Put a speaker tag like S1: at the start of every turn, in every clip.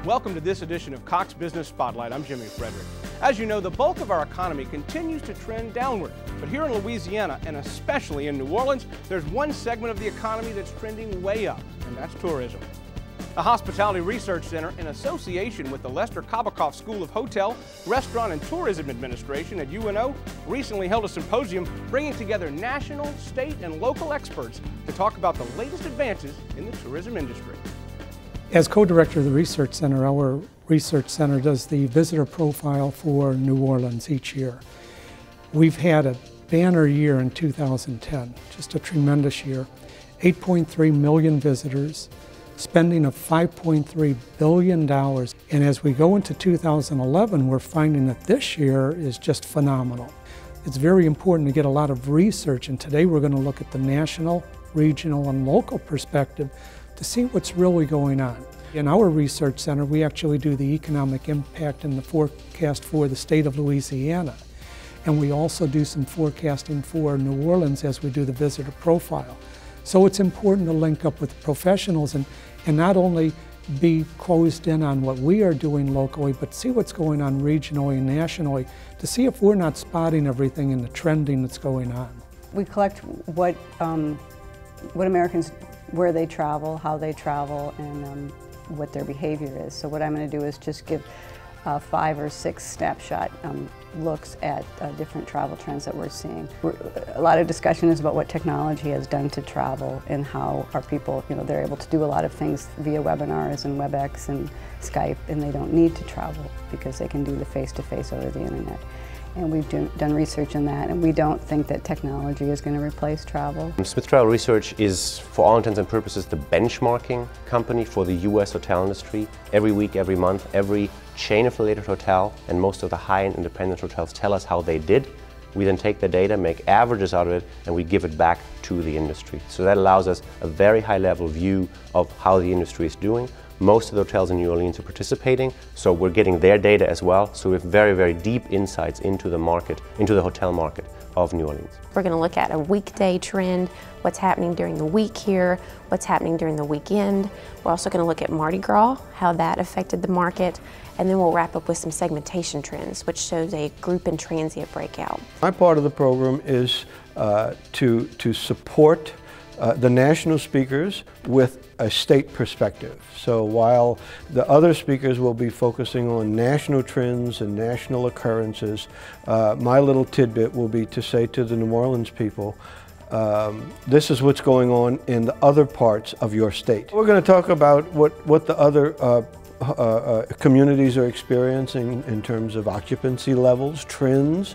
S1: Welcome to this edition of Cox Business Spotlight. I'm Jimmy Frederick. As you know, the bulk of our economy continues to trend downward. But here in Louisiana, and especially in New Orleans, there's one segment of the economy that's trending way up, and that's tourism. The Hospitality Research Center, in association with the Lester Kabikoff School of Hotel, Restaurant, and Tourism Administration at UNO, recently held a symposium bringing together national, state, and local experts to talk about the latest advances in the tourism industry.
S2: As co-director of the Research Center, our Research Center does the visitor profile for New Orleans each year. We've had a banner year in 2010, just a tremendous year. 8.3 million visitors, spending of $5.3 billion. And as we go into 2011, we're finding that this year is just phenomenal. It's very important to get a lot of research, and today we're going to look at the national, regional, and local perspective to see what's really going on. In our research center, we actually do the economic impact and the forecast for the state of Louisiana. And we also do some forecasting for New Orleans as we do the visitor profile. So it's important to link up with professionals and not only be closed in on what we are doing locally, but see what's going on regionally and nationally to see if we're not spotting everything in the trending that's going on.
S3: We collect what Americans, where they travel, how they travel, and what their behavior is. So what I'm going to do is just give 5 or 6 snapshot looks at different travel trends that we're seeing. A lot of discussion is about what technology has done to travel and how our people, they're able to do a lot of things via webinars and WebEx and Skype, and they don't need to travel because they can do the face-to-face over the internet. And we've done research in that, and we don't think that technology is going to replace travel.
S4: Smith Travel Research is, for all intents and purposes, the benchmarking company for the U.S. hotel industry. Every week, every month, every chain-affiliated hotel and most of the high-end independent hotels tell us how they did. We then take the data, make averages out of it, and we give it back to the industry. So that allows us a very high-level view of how the industry is doing. Most of the hotels in New Orleans are participating, so we're getting their data as well. So we have very, very deep insights into the market, into the hotel market of New Orleans.
S5: We're going to look at a weekday trend, what's happening during the week here, what's happening during the weekend. We're also going to look at Mardi Gras, how that affected the market, and then we'll wrap up with some segmentation trends, which shows a group and transient breakout.
S6: My part of the program is to support the national speakers with a state perspective. So while the other speakers will be focusing on national trends and national occurrences, my little tidbit will be to say to the New Orleans people, this is what's going on in the other parts of your state. We're going to talk about what the other communities are experiencing in terms of occupancy levels, trends,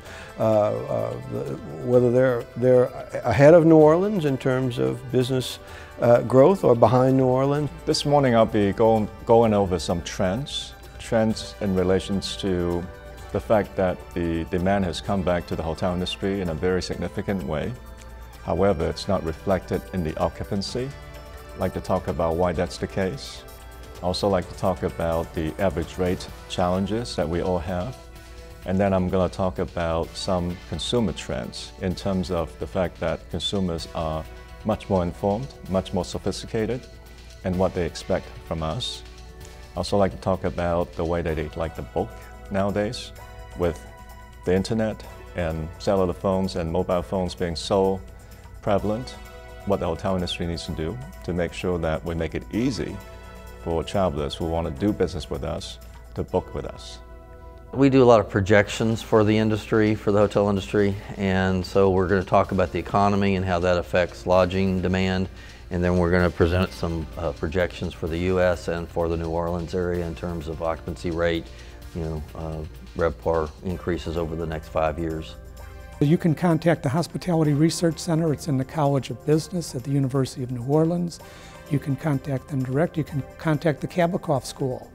S6: whether they're ahead of New Orleans in terms of business growth or behind New Orleans.
S7: This morning I'll be going over some trends in relation to the fact that the demand has come back to the hotel industry in a very significant way. However, it's not reflected in the occupancy. I'd like to talk about why that's the case. I also like to talk about the average rate challenges that we all have. And then I'm going to talk about some consumer trends in terms of the fact that consumers are much more informed, much more sophisticated, and what they expect from us. I also like to talk about the way that they like to book nowadays with the internet and cellular phones and mobile phones being so prevalent, what the hotel industry needs to do to make sure that we make it easy for travelers who want to do business with us to book with us.
S8: We do a lot of projections for the industry, for the hotel industry, and so we're going to talk about the economy and how that affects lodging demand, and then we're going to present some projections for the U.S. and for the New Orleans area in terms of occupancy rate, RevPAR increases over the next 5 years.
S2: You can contact the Hospitality Research Center. It's in the College of Business at the University of New Orleans. You can contact them direct. You can contact the Kabikoff School.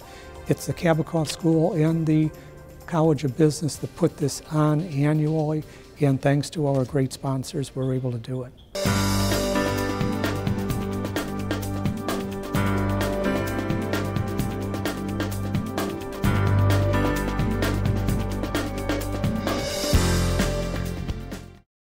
S2: It's the Kabikoff School and the College of Business that put this on annually, and thanks to our great sponsors, we're able to do it.